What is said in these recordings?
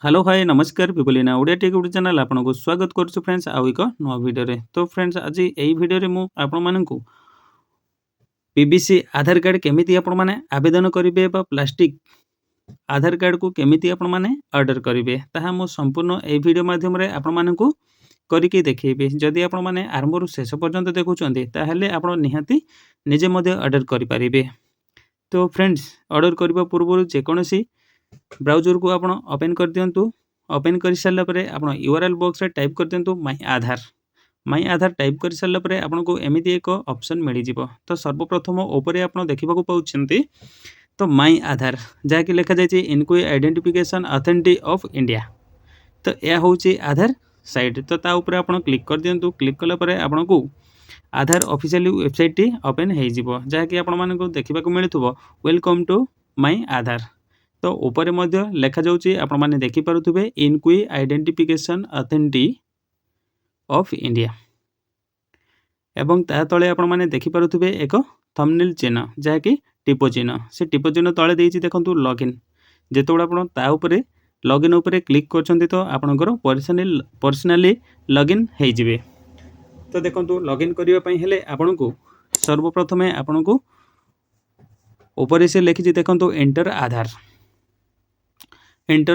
Hello hi नमस्कार पिपलिना Odia take YouTube channel आपको स्वागत करुछु फ्रेंड्स आउ एक नुआ वीडियो रे। तो फ्रेंड्स आज यही वीडियो रे मु आपण मानकु पीबीसी आधार कार्ड केमिति आपण माने आवेदन करिवे बा प्लास्टिक आधार कार्ड को केमिति आपण माने ऑर्डर करिवे ताहा मु संपूर्ण ए वीडियो माध्यम रे आपण मानकु करिके देखैबे। जदि आपण माने आरंभ रु शेष पर्यंत देखुचंती ताहेले आपण निहाती निजे मध्ये ऑर्डर करि परिबे। तो फ्रेंड्स ऑर्डर करबा पूर्व जेकोसी ब्राउजर को आप ओपन कर दिंतु। ओपन कर सारा पर आप यूआरएल बॉक्स रे टाइप कर दिंतु माई आधार टाइप कर सारा पर आपको एमती एक ऑप्शन मिल जाव। तो सर्वप्रथम ऊपर आप देखा पाँच तो माई आधार जहाँकि लिखा जाए inquiry identification authority of India. तो यह हूँ आधार साइट। तो ता ऊपर आप क्लिक कर दिंतु। क्लिक कलापर आपको आधार ऑफिशियल वेबसाइट टी ओपन हो जहाँकि आपको देखा मिलूँ वेलकम टू माई आधार। तो ऊपर मध्य लेखा जाउची आपण माने देखि पारुथुबे inquiry identification authority of India एवं ता तळे आपण माने देखि पारुथुबे एक थंबनेल चिन्ह जहाँकि टिपो चिन्ह। से टिपो चिन्ह तळे देइची देखंतु लॉगिन। जेतोळे आपण ता ऊपर लॉगिन ऊपर क्लिक करछन्ती तो आपनकर पर्सनली लॉगिन हेइ जिवे। तो देखंतु लॉगिन करिवा पई हेले आपनको सर्वप्रथमे आपनको ऊपर से लिखिछि देखंतु एंटर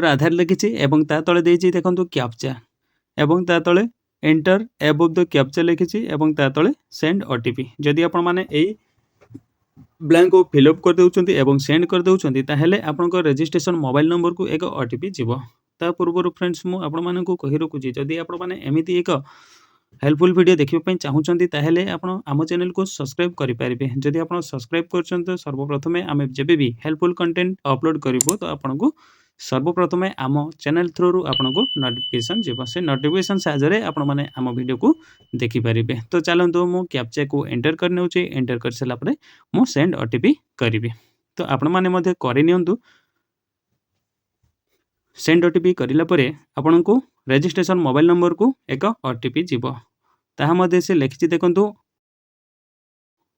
आधार लिखिछि एवं ता तळे देइछि देखंतु कैप्चा एवं ता तळे एंटर अबव द कैप्चा लिखिछि एवं ता तळे सेंड ओटीपी। जदि आपण माने एई ब्लैंक को फिलअप कर देउछन्ती एवं सेंड कर देउछन्ती ताहेले आपनको रजिस्ट्रेशन मोबाइल नंबर को एक ओटीपी जीवो। ता पूर्व फ्रेंड्स मु आपण मानकु कहि रखुछि जदि आपण माने एमिति एक हेल्पफुल वीडियो देखिबा पई चाहुचन्ती ताहेले आपण आम चैनल को सब्सक्राइब करि परिबे। जदि आपण सब्सक्राइब करछन्ती तो सर्वप्रथमे आमे जेबे भी हेल्पफुल कंटेंट अपलोड करिवो तो आपनको सर्वप्रथमे आम चैनल थ्रू रु आपनको नोटिफिकेशन जीव। से नोटिफिकेशन साहाय्य आपण माने आम वीडियो को देखि परिबे। तो चलंतु मु कैप्चा को एंटर कर नेउछि। एंटर कर सला परे मु सेंड ओटीपी करिवि। तो आपण माने मध्ये करि नियंतु। सेंड ओटीपी करिला परे आपनको रजिस्ट्रेशन मोबाइल नंबर को एक ओटीपी जीव। ताहा मध्ये से लिखिछि देखंतु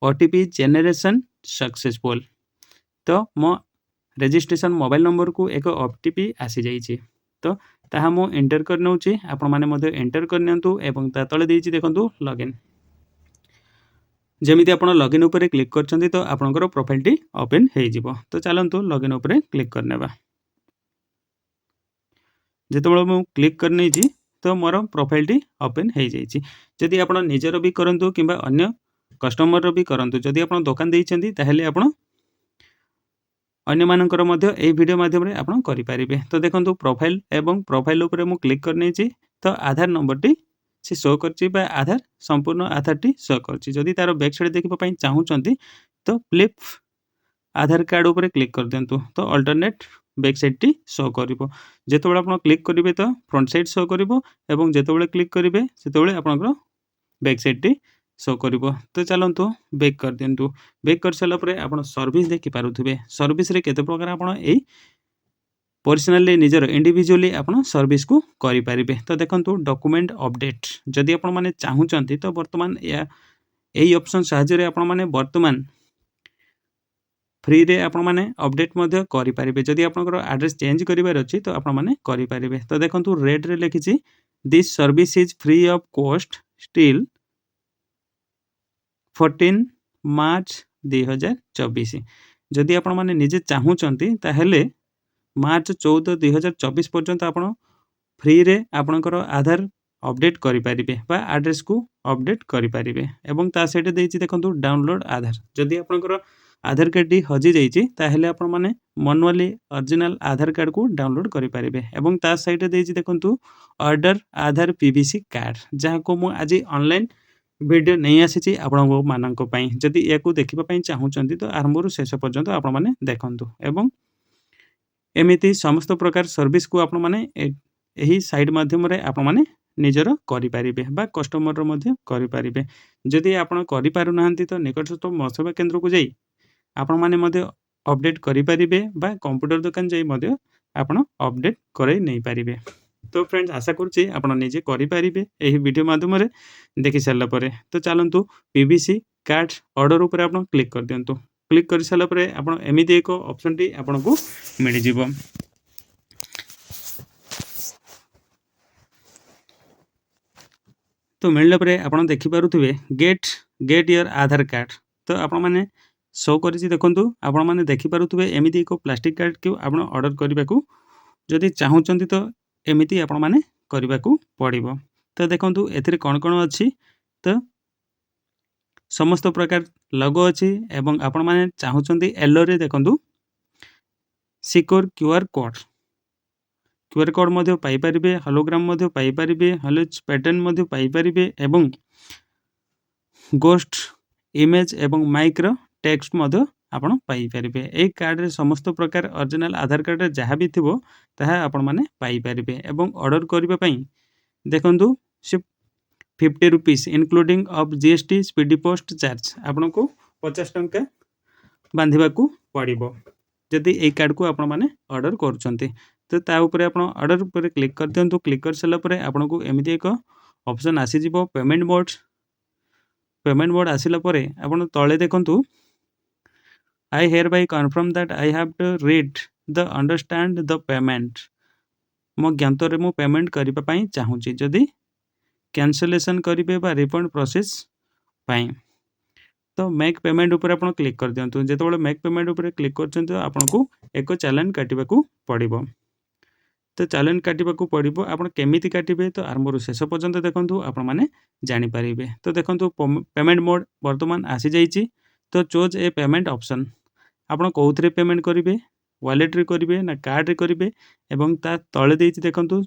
ओटीपी जेनरेशन सक्सेसफुल। तो मो रजिस्ट्रेशन मोबाइल नंबर को एक ओटीपी आसी जाइछि। तो ताहा मु एंटर कर नेउछि। आपण माने मध्ये एंटर कर नियंतु एवं ता तळे देइछि देखंतु लॉगिन। जेमिति आपण लॉगिन ऊपर क्लिक करछन्ती तो आपनकर प्रोफाइल टी ओपन हेइ जिवो। तो चलंतु लॉगिन ऊपर क्लिक करनेबा। जेतबेले मु क्लिक कर नेछि तो मोर प्रोफाइल टी ओपन हेइ जाइछि। जदि आपण निजर भी करंतु किबा अन्य कस्टमर भी करंतु जदि आपण दुकान देइछन्ती ताहेले आपण अन्य मानकर मध्य ए वीडियो माध्यम रे आपण करि परिबे। तो देखंतु प्रोफाइल एवं प्रोफाइल ऊपर मु क्लिक कर नेछि तो आधार नंबर टी से शो करछि बा आधार संपूर्ण आधार टी शो करछि। जदि तार बैक साइड देखिबा पई चाहुचन्ती तो फ्लिप आधार कार्ड ऊपर क्लिक कर दियंतु। तो अल्टरनेट बैक साइड टी शो करिवो। जेतबेले आपण क्लिक करिवे तो फ्रंट साइड शो करिवो एवं जेतबेले क्लिक करिवे सेतबेले आपनकर बैक साइड टी शो करिवो। तो चलंतु बैक कर दियंतु। बैक कर सला परे आपण सर्विस देखि पारुथुबे। सर्विस रे केते प्रकार आपण एई पर्सनली निजर इंडिविजुअली आपण सर्विस को करि परिबे। तो देखंतु डॉक्यूमेंट अपडेट जदि आपण माने चाहुचंती तो वर्तमान या एई ऑप्शन साहाय्य रे आपण माने वर्तमान फ्री रे आपण माने अपडेट मध्ये करि परिबे। जदि आपनकर एड्रेस चेंज करिवार अछि तो आपण माने करि परिबे। तो देखंतु रेड रे लिखिछि this service is free of cost still 14 March 2024। जदि आपण माने निजे चाहुचंती ताहेले मार्च 14 2024 पर्यंत आपण फ्री रे आपनकर आधार अपडेट करि परिबे बा एड्रेस को अपडेट करि परिबे। एवं ता सेटे देइछि देखंतु डाउनलोड आधार। जदि आपनकर आधार कार्ड टी हजि जाइछि ताहेले आपण माने मैनुअली ओरिजिनल आधार कार्ड को डाउनलोड करि परिबे। एवं ता साइड देइछि देखंतु ऑर्डर आधार पीवीसी कार्ड जहा को मु आज ऑनलाइन वीडियो नहीं आसी आपण मानक पई। जदि या को देखिबा पई चाहुचंती तो आरंभ रु शेष पर्यंत आपण माने देखंतु। एवं एमिति समस्त प्रकार सर्विस को आपण माने एही साइड माध्यम रे आपण माने निजर करि परिबे बा कस्टमर रो मध्ये करि परिबे। जदि आपण करि पारु नाहंती तो निकटस्थ सेवा केंद्र को जाई आपण माने मध्ये अपडेट करि परिबे बा कंप्यूटर दुकान जाई मध्ये आपण अपडेट करै नै परिबे। तो फ्रेंड्स आशा करूची आपण निजे करि परिबे एही वीडियो माध्यम रे देखि सारला परे। तो चलंतु पीवीसी कार्ड ऑर्डर ऊपर आपण क्लिक कर दियंतु। क्लिक कर सारला परे आपण एमिति एक ऑप्शन टी आपण को मिलि जिवो। तो मिलला परे आपण देखि पारुथिबे गेट योर आधार कार्ड। तो आपण माने शो करिछि देखंतु आपण माने देखि पारुथिबे एमिति एको प्लास्टिक कार्ड के आपण ऑर्डर करबाकू जदि चाहुचंती तो एमिति आपण माने करबाकू पड़िबो। तो देखंतु एथिरे कोन अछि तो समस्त प्रकार लोगो अछि एवं आपण माने चाहुचंती येलो रे देखंतु सिक्योर क्यूआर कोड मध्य पाई परिबे, होलोग्राम मध्य पाई परिबे, हलोज पैटर्न मध्य पाई परिबे एवं गोस्ट इमेज एवं माइक्रो टेक्स्ट मध्य आपण पाई परिबे। ए कार्ड रे समस्त प्रकार ओरिजिनल आधार कार्ड रे जहा भी थिबो ताहा आपण माने पाई परिबे एवं ऑर्डर करिबा पई देखंतु से 50 rupees including of GST speedy post charge आपनको 50 टंका बांधिबाकू पड़िबो जदि ए कार्ड को आपण माने ऑर्डर करूछंती। तो ता ऊपर आपण ऑर्डर ऊपर क्लिक कर दियंतु। क्लिक कर सला परे आपनको एमिति एक ऑप्शन आसी जिवो पेमेंट मोड आसिला परे आपण तळे देखंतु I hereby confirm that I have to read the understand the payment. मो ज्ञातरे मो पेमेंट करिबा पई चाहूची जदि कैंसलेशन करिबे बा रिफंड प्रोसेस पई तो मेक पेमेंट ऊपर आपण क्लिक कर दियंतु। जेतबेले मेक पेमेंट ऊपर क्लिक करछन तो आपनको एक चालान काटिबाकू पड़िबो। तो चालान काटिबाकू पड़िबो आपण केमिति काटिबे तो आरंभରୁ शेष पर्यंत देखंतु आपण माने जानि परिबे। तो देखंतु पेमेंट मोड वर्तमान आसी जाईची। तो चूज ए पेमेंट ऑप्शन आपण कोउथरे पेमेंट करिवे वॉलेट रे करिवे ना कार्ड रे करिवे एवं ता तळे देइची देखंतु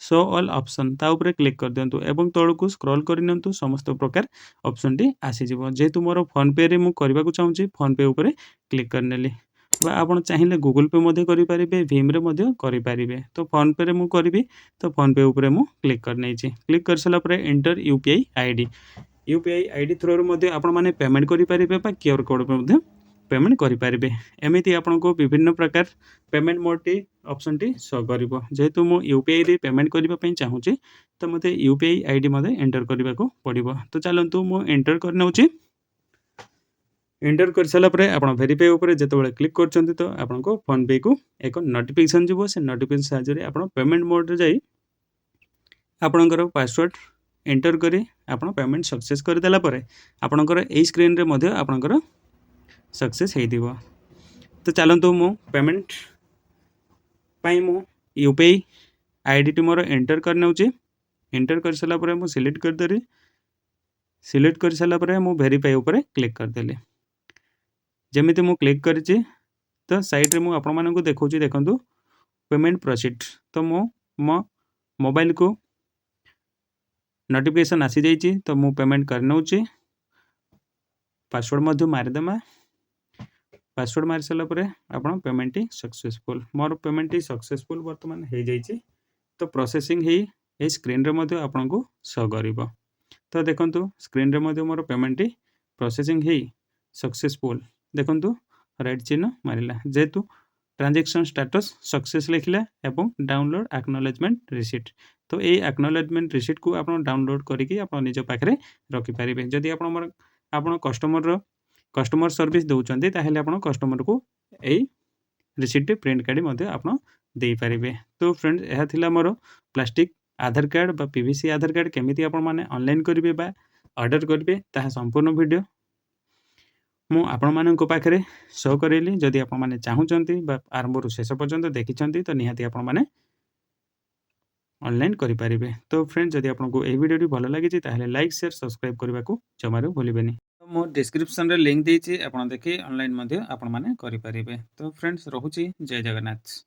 शो ऑल ऑप्शन ता ऊपर क्लिक कर दियंतु एवं तळकू स्क्रॉल करि नियंतु समस्त प्रकार ऑप्शन टी आसी जिवो। जेतु मोर फोन पे रे मु करबाकू चाहूची फोन पे ऊपर क्लिक करनेली बा आपण चाहिए गूगल पे मध्य करि परिबे भीम रे मध्य करि परिबे। तो फोन पे रे मु करबी तो फोन पे ऊपर मु क्लिक कर नेछि। क्लिक कर सला परे एंटर यूपीआई आईडी थ्रू रे मध्य आपण माने पेमेंट करि परिबे बा क्यूआर कोड पे मध्य पेमेंट करि परिबे। एमिति आपनको विभिन्न प्रकार पेमेंट मोड टी ऑप्शन टी शो करिवो। जेतु मु यूपीआई रे पेमेंट करिबा पई चाहूची तो मते यूपीआई आईडी मध्य एंटर करिबाकू पड़िबो। तो चलंतु मु एंटर कर नउची। एंटर कर सारा पर आप भेरीफाई उपर जिते क्लिक कर तो आपको फोन पे को एक नोटिफिकेशन जीव से नोटिफिकेशन साहाय्य आप पेमेंट मोड रे जाई आपणकर पासवर्ड एंटर करी आप पेमेंट सक्सेस करदेला आपणकर ए स्क्रीन रे मध्य आपणकर सक्सेस हो। तो चलतु मु पेमेंट पाई मु यूपीआई आईडी टी मोर एंटर कर नउची। एंटर कर सारा पर मु सिलेक्ट करदेली। सिलेक्ट कर सारा पर मु भेरीफाई उपर क्लिक करदेली। जमिति मु क्लिक करिछि तो साइड रे मु आपण मानकु देखौछि देखंतु पेमेंट प्रोसीड। तो मो मोबाइल को नोटिफिकेशन आसी जाइछि तो मु पेमेंट कर नउछि। पासवर्ड मध्य मारि देमा। पासवर्ड मारि सला परे आपण पेमेंट टी सक्सेसफुल मोर पेमेंट टी सक्सेसफुल वर्तमान हे जाइछि। तो प्रोसेसिंग हे ए स्क्रीन रे मध्य आपनको शो करिवो। तो देखंतु स्क्रीन रे मध्य मोर पेमेंट टी प्रोसेसिंग हे सक्सेसफुल देखंतु राइट चिन्ह मारिला जेतु ट्रांजैक्शन स्टेटस सक्सेस लिखला एवं डाउनलोड एक्नॉलेजमेंट रिसीट। तो ये एक्नॉलेजमेंट रिसीट को आप डाउनलोड करके आप निज पाखे रखिपारे। जदि आप कस्टमर सर्विस दौरान ताहले आप कस्टमर को यही रिसीट प्रिंट काढ़ी आप दे पारे। तो फ्रेंड्स यह थिला मोर प्लास्टिक आधार कार्ड बा पीवीसी आधार कार्ड केमिति आप माने ऑनलाइन करेंगे बा ऑर्डर करेंगे ताहा संपूर्ण वीडियो मु आपण मानक पाखे शो करेली। जदि आप माने चाहूचंती बा आरंभ शेष पर्यंत देखिछंती तो निहाती आपण माने ऑनलाइन करि परिबे। तो फ्रेंड्स जदि आपको ए वीडियो भल लगी ताहले लाइक शेयर सब्सक्राइब करने को जमारू भूलिबेनी। तो मो डिस्क्रिप्शन रे लिंक देछि आपण देखि ऑनलाइन मध्ये आपण माने करि परिबे। तो फ्रेंड्स रहुछि जय जगन्नाथ।